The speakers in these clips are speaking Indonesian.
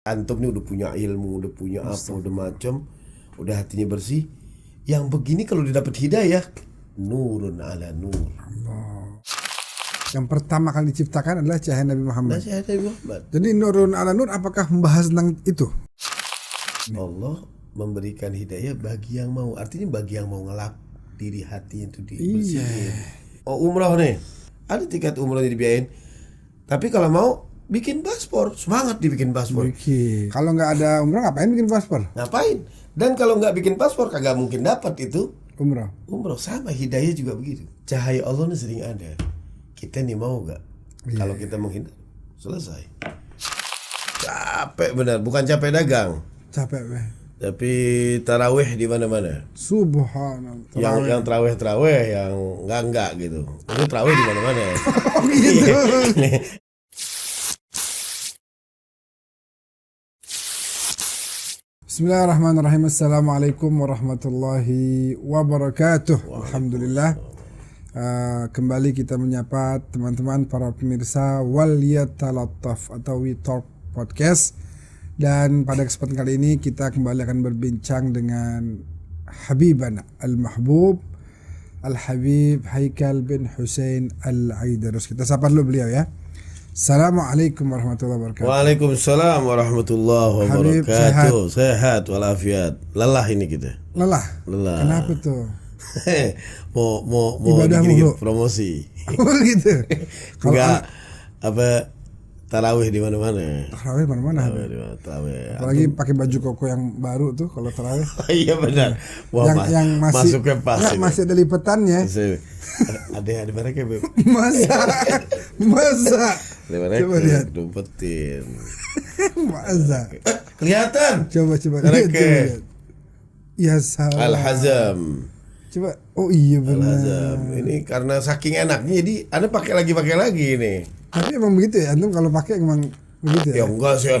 Antum nih udah punya ilmu, udah punya apa, udah macam, udah hatinya bersih. Yang begini kalau didapat hidayah, nurun ala nur. Allah. Yang pertama kali diciptakan adalah cahaya Nabi Muhammad. Jadi nurun ala nur apakah membahas tentang itu? Allah memberikan hidayah bagi yang mau. Artinya bagi yang mau ngelap diri hati itu dibersihin. Oh, umroh nih, ada tiket umroh yang dibiayain. Tapi kalau mau bikin paspor, semangat dibikin paspor. Kalau nggak ada umroh ngapain bikin paspor? Ngapain? Dan kalau nggak bikin paspor kagak mungkin dapat itu Umroh. Umroh sama, hidayah juga begitu. Cahaya Allah ini sering ada. Kita nih mau nggak? Kalau kita menghindar, selesai. Capek benar, bukan capek dagang. Capek weh. Tapi tarawih di mana-mana. Subhanallah. Yang tarawih, yang enggak gitu. Ini tarawih di mana-mana. Oh gitu. Bismillahirrahmanirrahim. Assalamualaikum warahmatullahi wabarakatuh. Alhamdulillah. Kembali kita menyapa teman-teman para pemirsa Wal Yatalattaf atau We Talk Podcast. Dan pada kesempatan kali ini kita kembali akan berbincang dengan Habibana Al-Mahbub Al-Habib Haikal bin Hussein Al-Aidarus. Kita sapa dulu beliau ya. Assalamualaikum warahmatullahi wabarakatuh. Waalaikumsalam warahmatullahi wabarakatuh. Sehat walafiat. Lelah ini kita. Lelah. Kenapa tuh? mau ibadah dikit promosi. Oh gitu. Enggak apa tarawih di mana-mana. Tarawih mana-mana. Tarawih. Apalagi pakai baju koko yang baru tuh kalau tarawih. Iya benar. Wah, yang masih masuknya pas. Masih ada lipetannya. Ada mereka Beb. Masa. Coba lihat. Dumpetin. Masa. Kelihatan. Coba lihat. Ya salah. Al-Hazam. Coba. Oh iya benar. Al-Hazam. Ini karena saking enaknya jadi Anda pakai lagi nih. Tapi emang begitu ya, antum kalau pakai emang begitu ya? Ya enggak sih,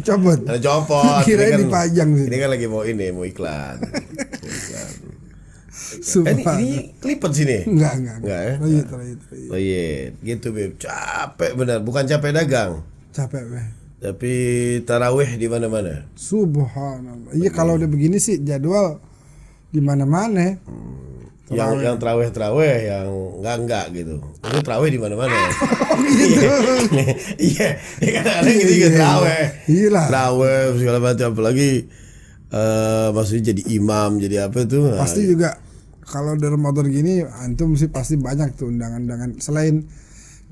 copot. Ada copot. Kirain dipajang sih. Ini kan lagi mau iklan. Ini kelipet sini. Enggak ya. Loyet. Gitu Beb. Capek benar, bukan capek dagang. Capek weh. Tapi tarawih di mana-mana. Subhanallah. Iya kalau udah begini sih jadwal di mana-mana. Yang tarawih yang enggak gitu. Ini tarawih di mana-mana. Oh gitu. Iya, kadang-kadang gitu juga tarawih. Iyalah. Tarawih segala macam, apalagi maksudnya jadi imam, jadi apa itu? Pasti juga kalau di Ramadan gini antum sih pasti banyak tuh undangan-undangan. Selain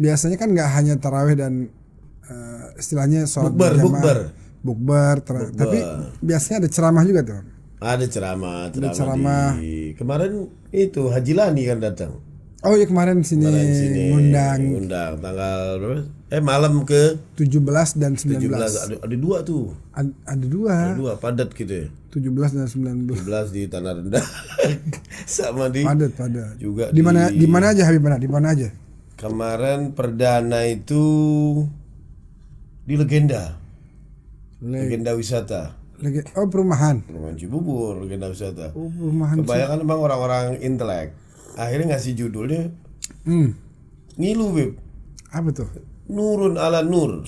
biasanya kan nggak hanya tarawih dan istilahnya sholat bukber, tapi biasanya ada ceramah juga tuh. Ada ceramah. Kemarin itu Haji Lani kan datang. Oh iya kemarin sini ngundang tanggal malam ke 17 dan 19. Ada dua tuh. Ada dua padat gitu ya. 17 dan 19. 17 di Tanah Rendah. Sama di padat. Juga di mana aja Habibana? Di mana aja? Kemarin perdana itu di Legenda wisata. Perumahan Cibubur, Legenda wisata. Perumahan. Kebanyakan emang orang-orang intelek. Akhirnya ngasih judulnya ngilu Beb. Apa tuh? Nurun ala nur.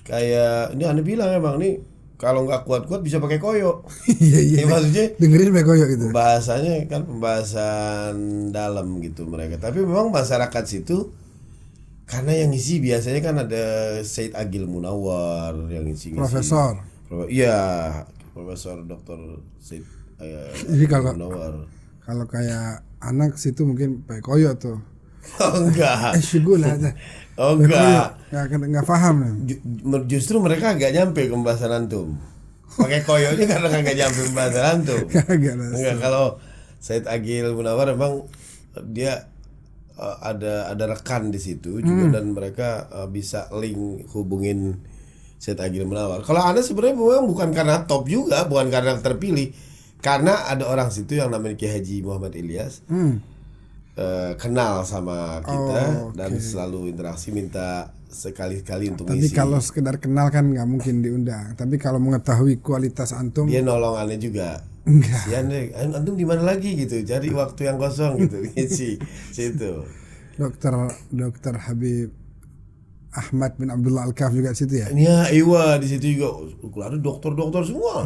Kayak ini Anda bilang emang nih kalau nggak kuat-kuat bisa pakai koyo. Iya. Maksudnya dengerin pakai koyo gitu. Bahasanya kan pembahasan dalam gitu mereka. Tapi memang masyarakat situ karena yang isi biasanya kan ada Said Agil Munawar yang isi. Profesor. Iya, Profesor Dr. Said Jadi Munawar. Kalau kayak anak situ mungkin pakai koyo tuh. Oh enggak. Syugul aja. Oh enggak. Enggak paham. Justru mereka agak nyampe ke pembahasan antum. Pakai koyonya karena enggak nyampe pembahasan antum. Enggak, kalau Said Agil Munawar memang dia ada rekan di situ juga dan mereka bisa link hubungin Said Agil Munawar. Kalau Anda sebenarnya memang bukan karena top juga, bukan karena terpilih. Karena ada orang situ yang namanya Kiai Haji Muhammad Ilyas kenal sama kita dan selalu interaksi, minta sekali-kali untuk tapi ngisi. Tapi kalau sekedar kenal kan nggak mungkin diundang. Tapi kalau mengetahui kualitas antum, dia nolong aneh juga. Enggak. Antum di mana lagi gitu, cari waktu yang kosong gitu ngisi situ. Dokter Habib Ahmad bin Abdullah Al-Kaf juga di situ ya. Ya, iya di situ juga. Ada dokter-dokter semua.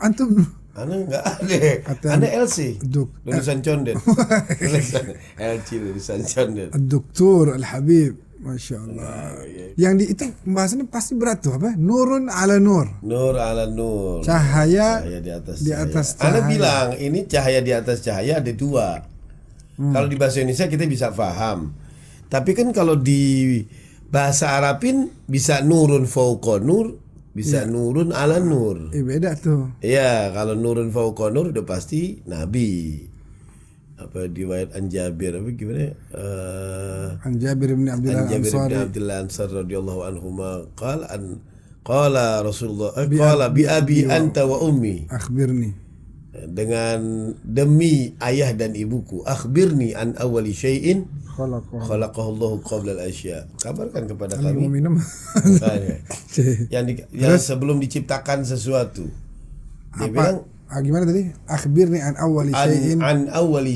Antum Ana nggak ada. Ana LC. Lulusan Condet. LC lulusan Condet. Doktor Al-Habib, Masya Allah. Yang di itu pembahasannya pasti berat tuh apa? Nurun ala nur. Nur ala nur. Cahaya di atas cahaya. Ana bilang ini cahaya di atas cahaya ada dua. Kalau di bahasa Indonesia kita bisa paham. Tapi kan kalau di bahasa Arabin bisa nurun fauqa nur, bisa nurun ala nur. Beda tuh. Iya, kalau nurun fauqa nur udah pasti Nabi. Apa riwayat An Jabir apa gimana? An Jabir bin Abdullah Ansari radhiyallahu anhuma qala Rasulullah qala bi abi anta wa ummi akhbirni, dengan demi ayah dan ibuku, akhbirni an awwali syai'in khalaqahu Allah qabla al-asya. Kabarkan kepada kami yang sebelum diciptakan sesuatu. Dia bilang gimana tadi? Akhbirni an awwali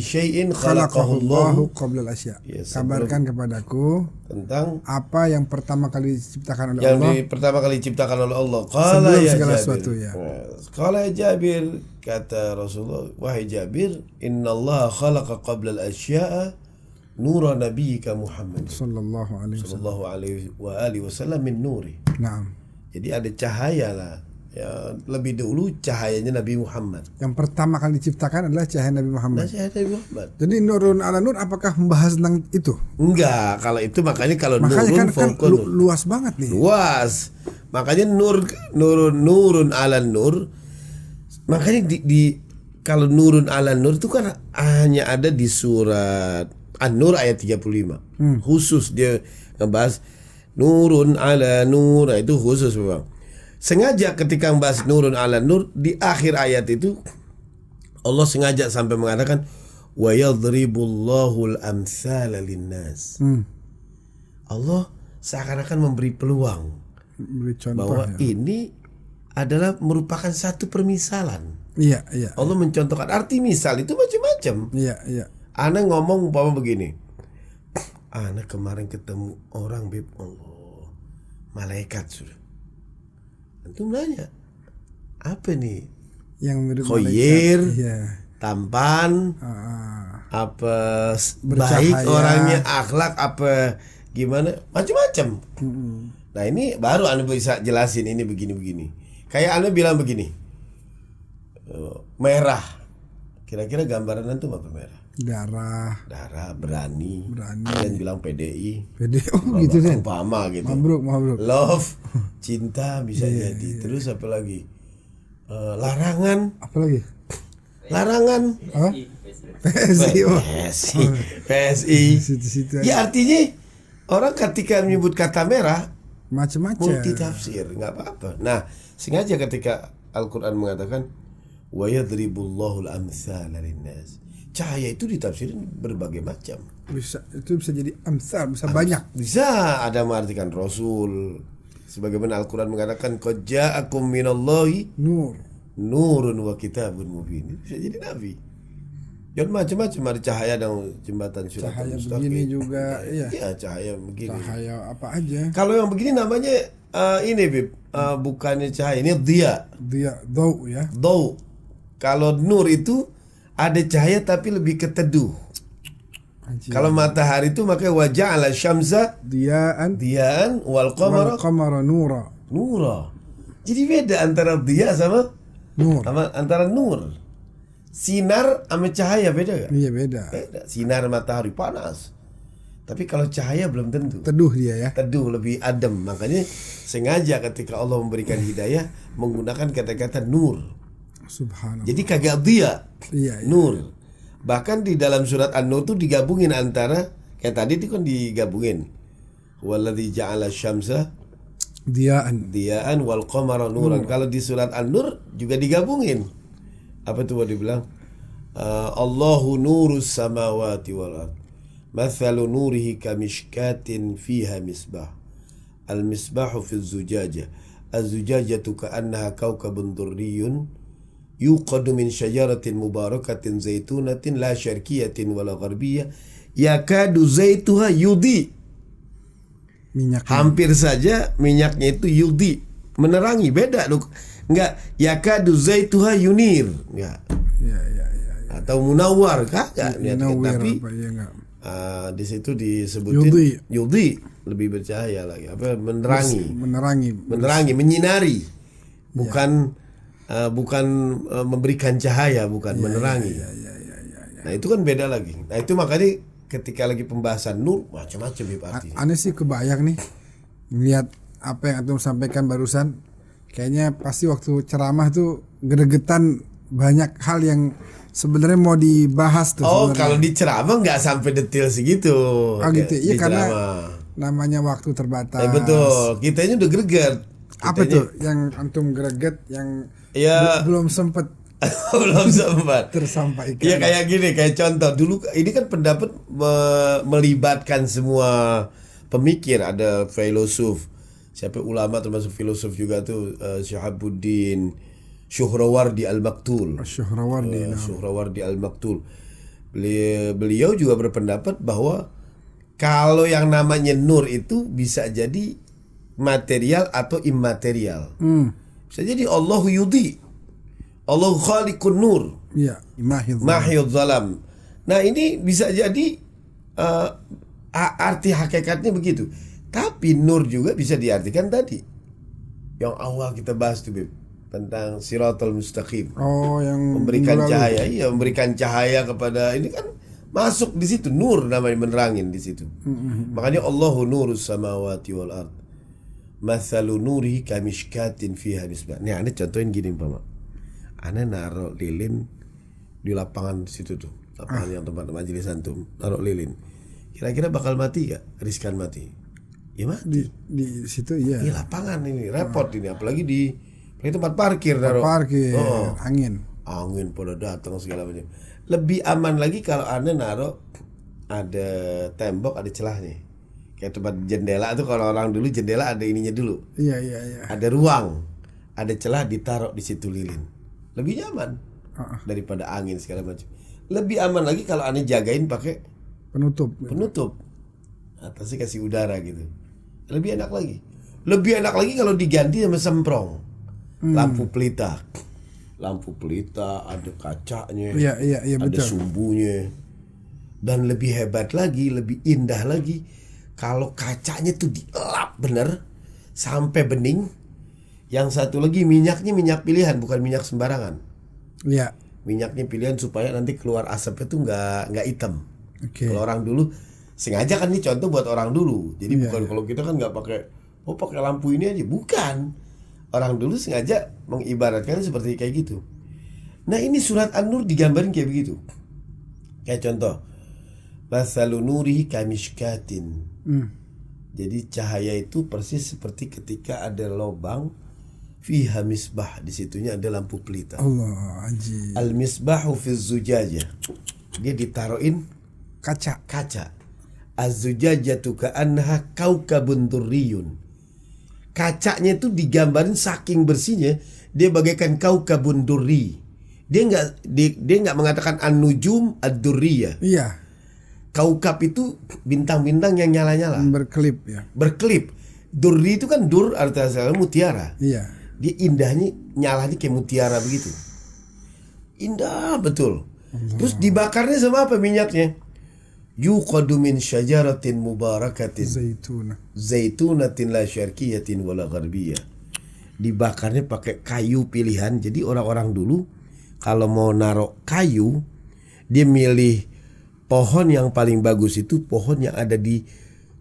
syai'in khalaqahu Allah qabla al-asya. Kabarkan kepadaku tentang apa yang pertama kali diciptakan oleh Allah. Yang pertama kali diciptakan oleh Allah. Qala ya segala sesuatu ya. Qala ya Jabir, kata Rasulullah, wahai Jabir, innallaha khalaqa qabla al-asya'a nura nabiyyika Muhammad sallallahu alaihi wasallam min nuri. Naam. Jadi ada cahaya lah. Ya, lebih dulu cahayanya Nabi Muhammad. Yang pertama kali diciptakan adalah cahaya Nabi Muhammad. Jadi nurun ala nur apakah membahas tentang itu? Enggak, kalau itu makanya kalau makanya nurun kan luas banget nih. Luas. Makanya nurun ala nur. Makanya kalau nurun ala nur itu kan hanya ada di surat An-Nur ayat 35. Khusus dia ngebahas nurun ala nur, itu khusus memang. Sengaja ketika membahas nurun ala nur, di akhir ayat itu Allah sengaja sampai mengatakan wa yadribullahu al-amthala linnas. Allah seakan-akan memberi peluang bahwa ini adalah merupakan satu permisalan. Iya. Allah mencontohkan arti misal itu macam-macam. Iya. Ana ngomong umpama begini. Ana kemarin ketemu orang beb, Allah, malaikat sudah. Antum nanya, apa nih? Yang mirip khoyir, iya. tampan, apa baik orangnya, akhlak apa gimana, macam-macam. Nah ini baru Anda bisa jelasin ini begini-begini. Kayak Anda bilang begini, merah. Kira-kira gambaran antum apa merah? Darah, berani. Dan bilang PDI. Oh gitu deh. Umpama gitu. Mabruk. Love, cinta bisa jadi. Terus apa lagi? Larangan. Apa lagi? Larangan. PSI. Ya artinya orang ketika menyebut kata merah macam-macam. Multi tafsir, nggak apa-apa. Nah, sengaja ketika Al-Quran mengatakan wa yadribullahu al-amthala linnas. Cahaya itu ditafsirin berbagai macam. Itu bisa jadi amsal, bisa banyak. Bisa ada mengartikan Rasul. Sebagaimana Al-Quran mengatakan qad ja'akum minallahi nurun wa kitabun mubin. Bisa jadi nabi. Jangan macam-macam, ada cahaya dan jembatan surat cahaya Mustaqim. Begini juga, iya. Iya, cahaya begini. Cahaya apa aja. Kalau yang begini namanya ini Bib, bukannya cahaya, ini dia, dau ya. Dau. Kalau nur itu ada cahaya tapi lebih ke teduh. Kalau matahari itu makanya wajah ala syamsa diyaan wal qamara nura. Jadi beda antara dia sama nur. Antara nur. Sinar sama cahaya beda gak? Iya beda. Sinar matahari panas. Tapi kalau cahaya belum tentu. Teduh dia ya. Teduh, lebih adem. Makanya sengaja ketika Allah memberikan hidayah menggunakan kata-kata nur. Subhanallah. Jadi kagak dia. Iya. Nur. Bahkan di dalam surat An-Nur tuh digabungin antara kayak tadi itu kan digabungin. Walladzi ja'ala syamsa diyaan wal qamara nuran. Kalau di surat An-Nur juga digabungin. Apa tuh dibilang? Allahu nurus samawati wal ard. Mathalu nurihi kamishkatin fiha misbah. Al-misbahu fi zujajah. Az-zujajatu ka'annaha kawkabun durriyun yuqadu min syajaratin mubarakatin zaitunatin la syarkiyatin wala gharbiyah yakadu zaituha yudi. Minyak. Hampir saja minyaknya itu yudi, menerangi. Beda loh. Enggak yakadu zaituha yunir. Enggak. Ya. Atau munawwar kagak. Tapi di situ disebutin yudi, lebih bercahaya lagi. Apa menerangi, menyinari. Bukan memberikan cahaya, bukan menerangi. Nah, itu kan beda lagi. Nah, itu makanya ketika lagi pembahasan nur macam-macam artinya. Aneh sih kebayang nih melihat apa yang antum sampaikan barusan. Kayaknya pasti waktu ceramah tuh gregetan banyak hal yang sebenarnya mau dibahas tuh. Oh, sebenarnya. Kalau di ceramah nggak sampai detail segitu. Oh gitu. Iya, karena namanya waktu terbatas. Betul. Kitanya udah greget. Apa tuh yang antum greget yang belum sempet belum sempat tersampaikan. Ya kayak gini, kayak contoh dulu ini kan pendapat melibatkan semua pemikir, ada filosof, siapa ulama termasuk filosof juga tuh Syihabuddin Syuhrawardi Al-Maktul. Syuhrawardi Al-Maktul. Beliau juga berpendapat bahwa kalau yang namanya nur itu bisa jadi material atau immaterial. Bisa jadi Allahu yudi, Allah khaliqun nur. Iya, mahiyud zalam. Nah, ini bisa jadi arti hakikatnya begitu. Tapi nur juga bisa diartikan tadi yang awal kita bahas tuh, Beb, tentang siratal mustaqim. Oh, yang memberikan cahaya. Iya, memberikan cahaya kepada ini kan masuk di situ, nur namanya, menerangin di situ. Makanya Allahu nurus samawati wal ard. Mathalu nurihi kamishkatin fiha misbah. Nih, Anda contohin gini, Pak. Anda naruh lilin di lapangan situ tuh, lapangan yang tempat majelis antum, naruh lilin. Kira-kira bakal mati gak? Riskan mati? Ya mati. Di situ iya. Ini lapangan ini, repot ini, apalagi di tempat parkir naruh. Parkir, angin pada datang segala macam. Lebih aman lagi kalau Anda naruh ada tembok, ada celahnya. Kayak tempat jendela tuh, kalau orang dulu jendela ada ininya dulu. Iya. Ada ruang, ada celah, ditaruh di situ lilin. Lebih nyaman daripada angin segala macam. Lebih aman lagi kalau Anda jagain pakai penutup. Atasnya kasih udara gitu. Lebih enak lagi. Lebih enak lagi kalau diganti sama semprong. Lampu pelita ada kacanya. Iya, ada betul. sumbunya. Dan lebih hebat lagi, lebih indah lagi kalau kacanya tuh dielap bener sampai bening. Yang satu lagi minyaknya minyak pilihan, bukan minyak sembarangan. Iya. Minyaknya pilihan supaya nanti keluar asapnya tuh nggak hitam. Okay. Kalau orang dulu sengaja kan, ini contoh buat orang dulu. Jadi bukan kalau kita kan nggak pakai lampu ini aja, bukan. Orang dulu sengaja mengibaratkan seperti kayak gitu. Nah, ini surat An-Nur digambarin kayak begitu. Kayak contoh, masalu nurihi kamishkatin. Jadi cahaya itu persis seperti ketika ada lubang fiha misbah, di situnya ada lampu pelita. Allah, anjir. Al misbahu fi zujajah. Dia ditaruhin kaca. Az-zujajatu ka'annaha kaukabun durriyun. Kacanya itu digambarin saking bersihnya, dia bagaikan kaukabun durri. Dia enggak mengatakan an-nujum ad-durriyah. Iya. Kaukab itu bintang-bintang yang nyala-nyala. Berkelip. Durri itu kan artinya mutiara. Iya. Dia indahnya, nyalanya kayak mutiara begitu. Indah betul. Allah. Terus dibakarnya sama apa minyaknya? Yuqadu min syajaratin mubarakatin zaitunatin la syarqiyatin wala gharbiyah. Dibakarnya pakai kayu pilihan. Jadi orang-orang dulu kalau mau naruh kayu, dia milih pohon yang paling bagus, itu pohon yang ada di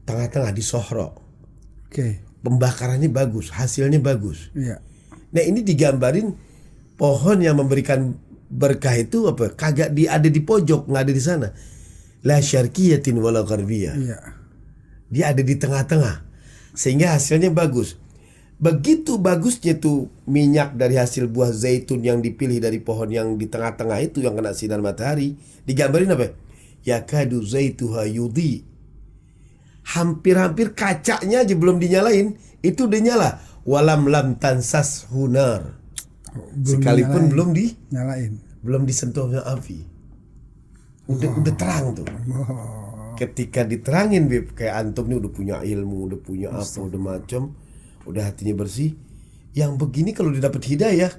tengah-tengah, di sohro. Pembakarannya bagus, hasilnya bagus. Nah, ini digambarin pohon yang memberikan berkah itu apa? Kagak ada di pojok, nggak ada di sana. La syarqiyatin wala gharbiyah. Dia ada di tengah-tengah, sehingga hasilnya bagus. Begitu bagusnya tuh minyak dari hasil buah zaitun yang dipilih dari pohon yang di tengah-tengah itu, yang kena sinar matahari, digambarin apa? Yakadu zaituha yudi. Hampir-hampir kacanya aja belum dinyalain, itu udah nyala. Walam lam tansas hunar. Sekalipun belum dinyalain, belum disentuhnya api. Udah terang tuh. ketika diterangin Bib, kayak antum nih udah punya ilmu, udah punya apa, udah macam, udah hatinya bersih. Yang begini kalau didapat hidayah,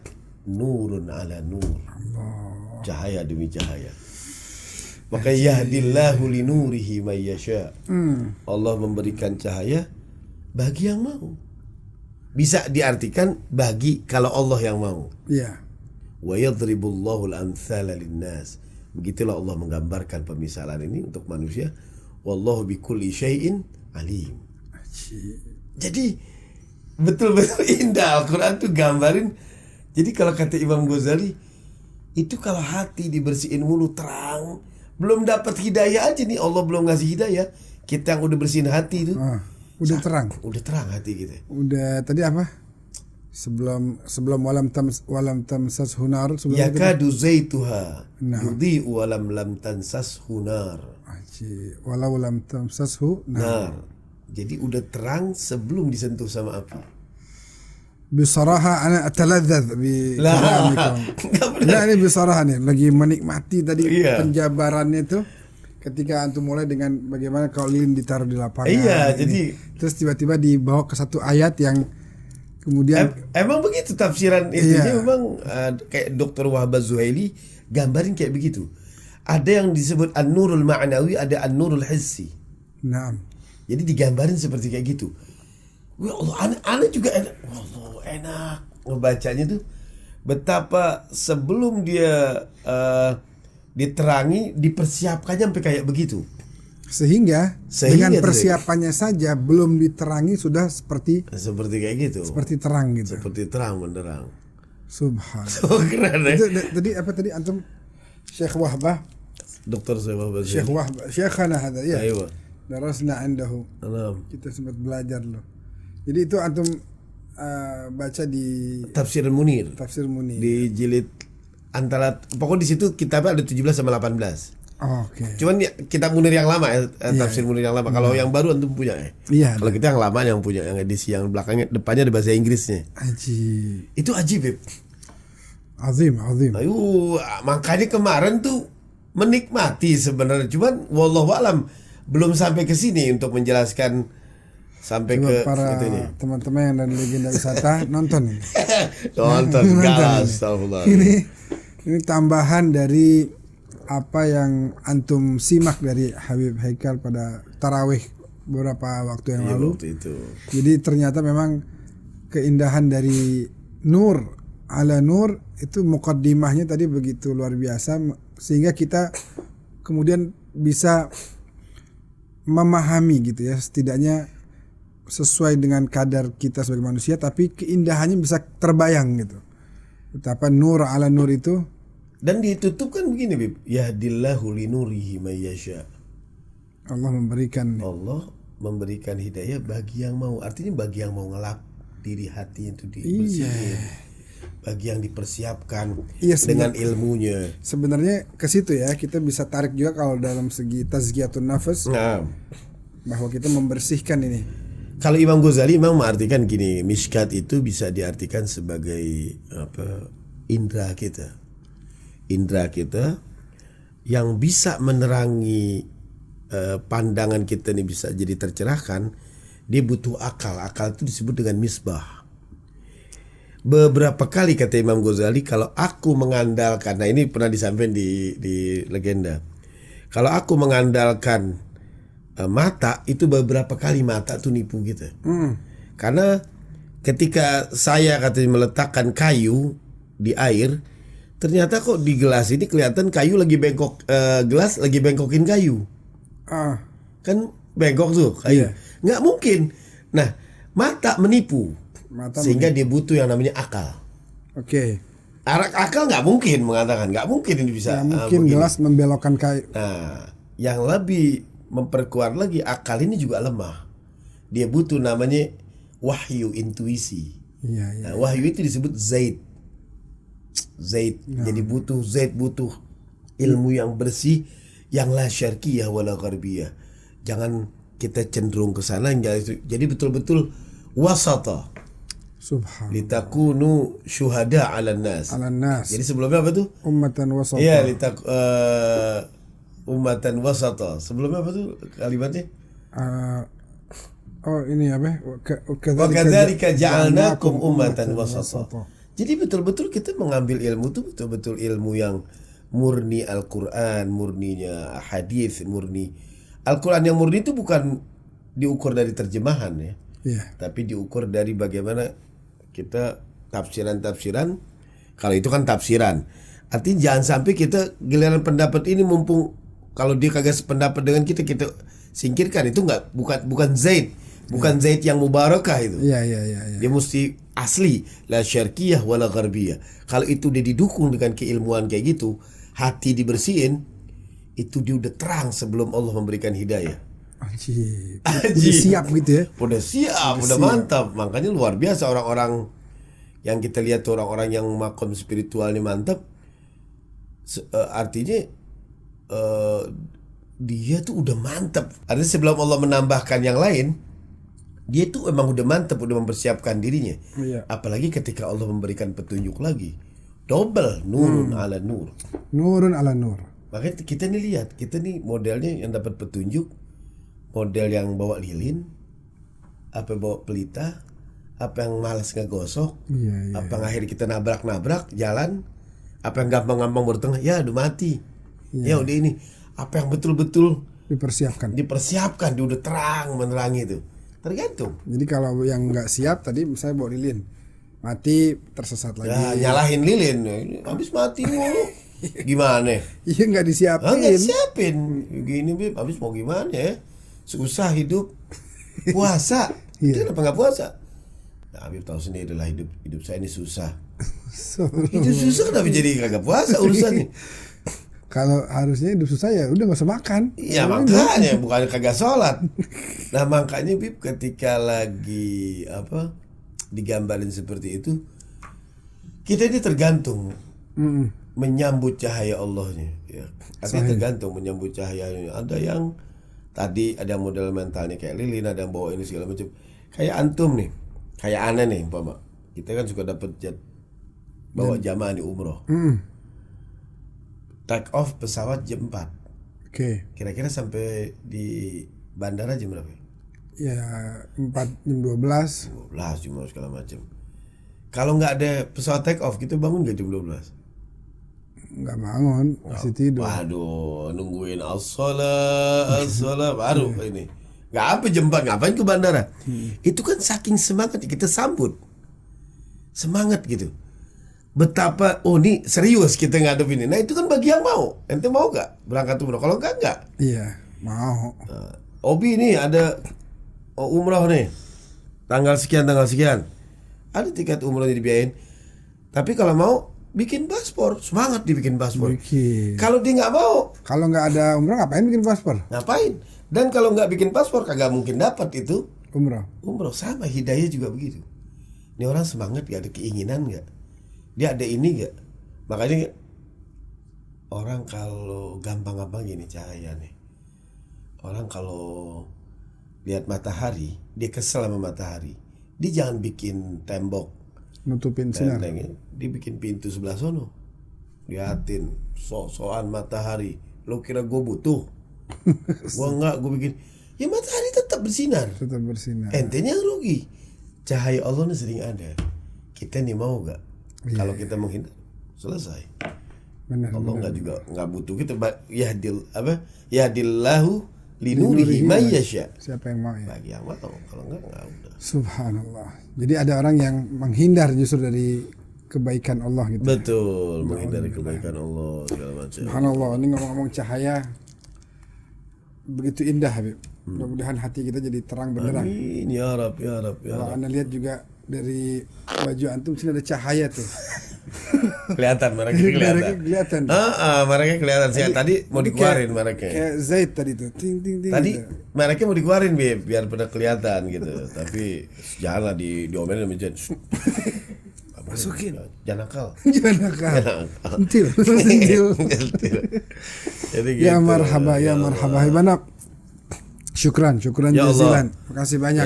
nurun ala nur. Cahaya demi cahaya. Maka yahdillahu linurihi may yasha. Allah memberikan cahaya bagi yang mau. Bisa diartikan bagi kalau Allah yang mau. Iya. Wa yadribullahu al-amthala lin-nas. Begitulah Allah menggambarkan pemisalan ini untuk manusia. Wallahu bikulli syai'in alim. Jadi betul-betul indah Al-Quran tuh gambarin. Jadi kalau kata Imam Ghazali, itu kalau hati dibersihin mulu terang, belum dapat hidayah aja nih, Allah belum ngasih hidayah. Kita yang udah bersihin hati itu udah terang. Udah terang hati kita. Udah tadi apa? Sebelum walam tamsas hunar, yakadu zaituha yudhi'u walam lam tansas hunar. Walau lam tamsashu nar. Jadi udah terang sebelum disentuh sama api. Bisaraha ana ataladzadz bi kalamikum. Nah, ini bisaraha nih lagi menikmati tadi penjabarannya itu ketika antum mulai dengan bagaimana kalau lilin ditaruh di lapangan. Iya, jadi terus tiba-tiba dibawa ke satu ayat yang kemudian emang begitu tafsiran intinya. Memang kayak Dr. Wahbah Zuhaili gambarin kayak begitu. Ada yang disebut an-nurul ma'nawi, ada an-nurul hissi. Naam. Jadi digambarin seperti kayak gitu. Wah Allah, aneh juga enak. Allah enak ngebacanya tuh. Betapa sebelum dia diterangi, dipersiapkannya sampai kayak begitu. Sehingga dengan persiapannya saja belum diterangi sudah seperti kayak gitu. Seperti terang gitu. Seperti terang benderang. Subhanallah. So keren ya. Tadi apa tadi antum Syekh Wahbah, Dr. Wahbah. Syekh Wahbah, Syekhana hada ya. Aywa. Darasna indahu. Kita sempat belajar loh. Jadi itu antum baca di Tafsir Munir. Di jilid antara pokoknya di situ kitabnya ada 17 sama 18. Oke. Cuman ya, kitab Munir yang lama ya, tafsir Munir yang lama. Kalau yang baru antum punya ya. Iya. Kalau kita yang lama yang punya, yang edisi yang belakangnya depannya ada bahasa Inggrisnya. Ajib. Itu ajib, Beb. Azim. Ayo, makanya kemarin tuh menikmati sebenarnya. Cuman wallahu alam belum sampai ke sini untuk menjelaskan sampai ke para teman-teman yang dari Legenda Wisata nonton ini. Nonton galas, astagfirullah. Ini tambahan dari apa yang antum simak dari Habib Haikal pada tarawih beberapa waktu yang lalu. Waktu itu. Jadi ternyata memang keindahan dari nur ala nur itu muqaddimahnya tadi begitu luar biasa sehingga kita kemudian bisa memahami gitu ya, setidaknya sesuai dengan kadar kita sebagai manusia, tapi keindahannya bisa terbayang gitu. Betapa nur ala nur itu. Dan ditutup kan begini, Bib. Yahdillahu linurihi may yasha. Allah memberikan hidayah bagi yang mau. Artinya bagi yang mau ngelap diri hati itu dibersihin. Bagi yang dipersiapkan dengan ilmunya. Sebenarnya ke situ ya, kita bisa tarik juga kalau dalam segi tazkiyatun nafas. Bahwa kita membersihkan ini. Kalau Imam Ghazali memang mengartikan gini, miskat itu bisa diartikan sebagai indera kita. Indera kita yang bisa menerangi pandangan kita ini bisa jadi tercerahkan. Dia butuh akal. Akal itu disebut dengan misbah. Beberapa kali kata Imam Ghazali, kalau aku mengandalkan, nah ini pernah disampaikan di legenda, kalau aku mengandalkan mata, itu beberapa kali mata tuh nipu kita. Karena ketika saya katanya meletakkan kayu di air, ternyata kok di gelas ini kelihatan kayu lagi bengkok, gelas lagi bengkokin kayu. Kan bengkok tuh kayu. Nggak mungkin. Nah, mata menipu. Sehingga dia butuh yang namanya akal. Oke. Akal nggak mungkin mengatakan, nggak mungkin ini bisa. Nggak mungkin gelas membelokkan kayu. Nah, yang lebih memperkuat lagi, akal ini juga lemah. Dia butuh namanya wahyu, intuisi. Nah, wahyu itu disebut zaid. Jadi butuh ilmu yang bersih, yang la syarqiyah wala gharbiyah. Jangan kita cenderung ke sana, jadi betul-betul wasata. Subhanallah. Litakunu syuhada 'alan nas. Jadi sebelumnya apa tuh? Ummatan wasata. Iya, ummatan wasata. Sebelumnya apa tuh kalimatnya? Ini apa? Wa kadzalika ja'alnakum ummatan wasata. Jadi betul-betul kita mengambil ilmu itu betul-betul ilmu yang murni Al-Quran, murninya hadis, murni Al-Quran yang murni itu bukan diukur dari terjemahan ya, tapi diukur dari bagaimana kita tafsiran. Kalau itu kan tafsiran, artinya jangan sampai kita giliran pendapat ini mumpung kalau dia kagak sependapat dengan kita singkirkan. Itu bukan Zaid, bukan Zaid yang mubarakah itu. Dia mesti asli la syarqiyah wala gharbiyah. Kalau itu dia didukung dengan keilmuan kayak gitu, hati dibersihin, itu dia udah terang sebelum Allah memberikan hidayah. Udah siap gitu ya. Udah siap, udah mantap. Makanya luar biasa orang-orang yang kita lihat, orang-orang yang makom spiritualnya mantap. Artinya dia tuh udah mantap. Artinya sebelum Allah menambahkan yang lain, dia tuh emang udah mantap, udah mempersiapkan dirinya. Apalagi ketika Allah memberikan petunjuk lagi, double nurun ala nur. Nurun ala nur. Makanya kita nih lihat, kita nih modelnya yang dapat petunjuk, model yang bawa lilin, apa bawa pelita, apa yang malas ngegosok, apa yang akhirnya kita nabrak-nabrak jalan, apa yang gampang-gampang bertengah, ya udah mati, ya udah ini, apa yang betul-betul dipersiapkan, dia udah terang menerangi itu. Tergantung. Jadi kalau yang nggak siap tadi misalnya bawa lilin, mati tersesat lagi. Ya, nyalahin lilin, habis mati mulu. Gimana? Iya nggak disiapin. Nggak disiapin. Gini Bib, habis mau gimana ya? Susah hidup. Puasa. Dia kenapa nggak puasa? Nah, Habib tahu sendiri lah hidup saya ini susah. Hidup susah kenapa jadi kagak puasa urusannya? Kalau harusnya hidup susah ya udah nggak usah makan. Iya makanya bukan kagak sholat. Nah makanya Bib ketika lagi digambarin seperti itu, kita ini tergantung menyambut cahaya Allahnya. Ya. Artinya tergantung menyambut cahayanya. Ada yang tadi ada model mentalnya kayak lilin, ada yang bawa ini segala macam. Kayak antum nih, kayak aneh nih, umpama kita kan suka dapat bawa jamaah di umroh. Take off pesawat jam 4. Kira-kira sampai di bandara jam berapa? Ya 4 jam 12 jam segala macam. Kalau nggak ada pesawat take off, kita bangun nggak jam 12? Nggak bangun, masih tidur. Waduh, nungguin as-salat baru ini. Nggak apa jam 4, ngapain ke bandara? Itu kan saking semangat kita sambut. Semangat gitu. Betapa ini serius kita ngadepin ini. Nah itu kan bagi yang mau. Ente mau gak berangkat umroh? Kalau enggak. Iya mau. Obi nih ada umroh nih, tanggal sekian. Ada tiket umrohnya dibiayain. Tapi kalau mau bikin paspor, semangat dibikin paspor. Kalau dia nggak mau, kalau nggak ada umroh ngapain bikin paspor? Ngapain? Dan kalau nggak bikin paspor kagak mungkin dapat itu umroh. Sama hidayah juga begitu. Ini orang semangat gak, ada keinginan nggak? Dia ada ini gak? Makanya orang kalau gampang-gampang gini cahaya nih. Orang kalau lihat matahari, dia kesel sama matahari. Dia jangan bikin tembok nutupin sinar. Dia bikin pintu sebelah sono. Liatin sok-sokan matahari. Lo kira gue butuh? Gue enggak, gue bikin. Ya matahari tetap bersinar. Entenya rugi. Cahaya Allah ini sering ada. Kita nih mau gak? Kalau kita menghindar, selesai. Allah nggak butuh kita. Yahdillahu linurihi may yasha. Siapa yang mau ya? Bagi yang mau. Kalau nggak udah. Subhanallah. Jadi ada orang yang menghindar justru dari kebaikan Allah gitu. Betul, menghindari kebaikan Allah segala macam. Subhanallah. Ini ngomong-ngomong cahaya begitu indah, Habib. Mudah-mudahan hati kita jadi terang benderang. Amin ya Rab, ya Rab, ya Rab. Kalau Anda lihat juga dari baju antum sini ada cahaya tuh. Kelihatan. Mereka kelihatan. Saya tadi mau dikeluarin mereka. Kayak Zaid tadi tuh. Ting. Tadi gitu. Mereka mau dikeluarin biar pada kelihatan gitu. Tapi janganlah diomelin sama Jen. Masukin. Jangan nakal. Entil. Jadi gitu. Ya marhaba Ibanab. Syukran jazilan. Makasih banyak.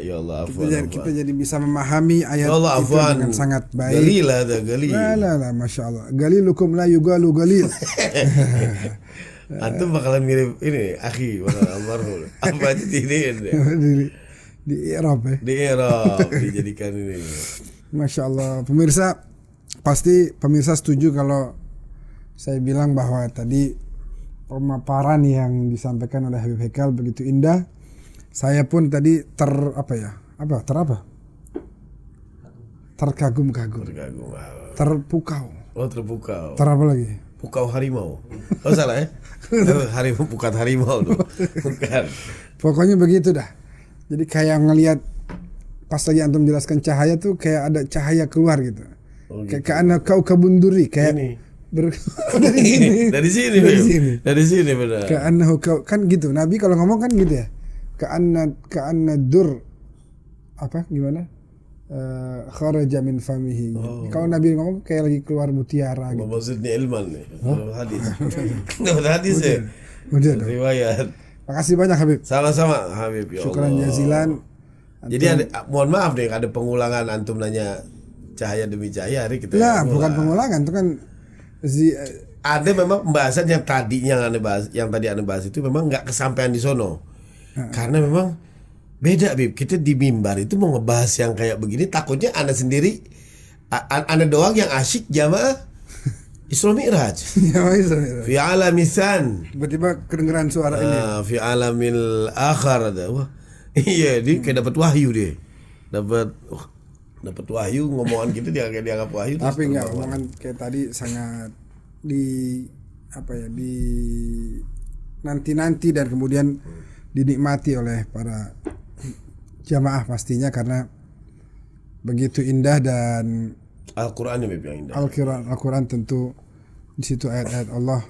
Ya Allah, afwan. Kita jadi bisa memahami ayat itu dengan sangat baik. Gali. Masya Allah. Galilukum la yugalu galil. Antum bakalan mirip ini akhi almarhum. Apa aja ini di Arab ya. Di Arab dijadikan ini. Masya Allah. Pemirsa, pasti pemirsa setuju kalau saya bilang bahwa tadi pemaparan yang disampaikan oleh Habib Haikal begitu indah. Saya pun tadi terkagum-kagum. Terpukau. Oh, terpukau. Apa lagi? Pukau harimau. Oh salah ya? Harimau bukan harimau tuh. Bukan. Pokoknya begitu dah. Jadi kayak ngelihat pas lagi antum jelaskan cahaya tuh kayak ada cahaya keluar gitu. Oh, gitu. Kayak anak kau kabunduri kayak ini. dari sini benar. Kayak anak kau kan gitu. Nabi kalau ngomong kan gitu ya. Kayak dur apa gimana? Kharaja min famihi. Kalau Nabi ngomong kayak lagi keluar mutiara gitu. Maksudnya ilman nih. Hadis. Hadis ya. Riwayat. Makasih banyak Habib. Sama-sama Habib. Ya Syukran jazilan. Jadi mohon maaf nih ada pengulangan antum nanya cahaya demi cahaya hari kita. Lah, bukan pengulangan itu kan ada memang pembahasan yang tadinya yang tadi Anda bahas itu memang nggak kesampaian di sono. Karena memang beda Bib, kita di mimbar itu mau ngebahas yang kayak begini takutnya Anda sendiri Anda doang yang asyik jamaah Isra Mi'raj. Fi alamisan. Tiba-tiba kedengeran suara ini. Fi alamil akhar ada. Wah. Iya, dia kayak dapat wahyu dia. Dapat wahyu ngomongan gitu dia kayak dianggap wahyu. Tapi enggak omongan kayak tadi sangat di nanti dan kemudian dinikmati oleh para jamaah pastinya karena begitu indah dan Al-Qur'an yang indah. Al-Qur'an tentu di situ ayat-ayat Allah.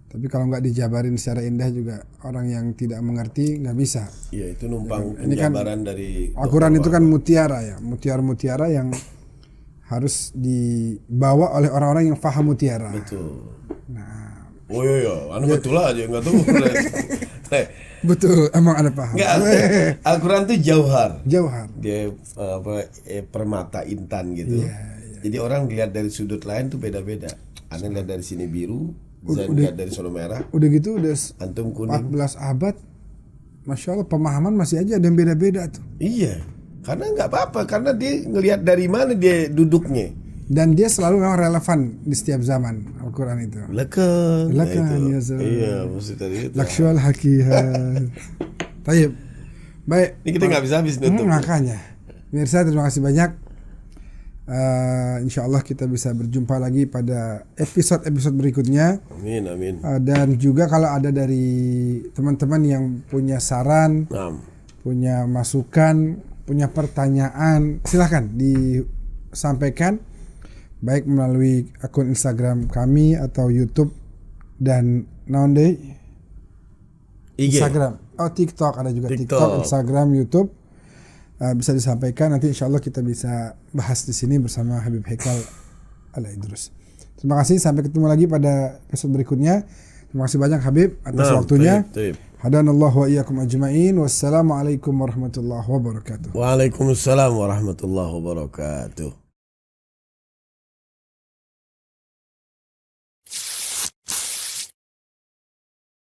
Tapi kalau nggak dijabarin secara indah juga orang yang tidak mengerti nggak bisa. Iya, itu numpang ini kan dari Al-Qur'an itu kan mutiara ya, mutiara yang harus dibawa oleh orang-orang yang paham mutiara. Betul. Nah, oh iya, anu betul aja nggak tahu. Betul, emang ada paham. Al-Quran itu jauhar. Dia permata intan gitu. Jadi orang lihat dari sudut lain tuh beda-beda. Anda lihat dari sini biru, Zain lihat dari sono merah. Udah gitu udah antum kuning. 14 abad. Masya Allah pemahaman masih aja ada yang beda-beda tuh. Iya, karena nggak apa-apa, karena dia ngelihat dari mana dia duduknya. Dan dia selalu memang relevan di setiap zaman Al-Quran itu. Lekan ya iya, mesti tadi itu. Laksyual hakihan. Tayyib. Baik. Ini kita nggak bisa habis nutup. Makanya. Pemirsa terima kasih banyak. Insya Allah kita bisa berjumpa lagi pada episode berikutnya. Amin. Dan juga kalau ada dari teman-teman yang punya saran, punya masukan, punya pertanyaan, silahkan disampaikan. Baik melalui akun Instagram kami atau YouTube dan Instagram, TikTok ada juga TikTok, Instagram, YouTube bisa disampaikan nanti insya Allah kita bisa bahas di sini bersama Habib Haikal Al-Idrus. Terima kasih sampai ketemu lagi pada episode berikutnya. Terima kasih banyak Habib atas waktunya. Hadanallahu wa iyyakum ajma'in. Wassalamualaikum warahmatullahi wabarakatuh. Waalaikumsalam warahmatullahi wabarakatuh.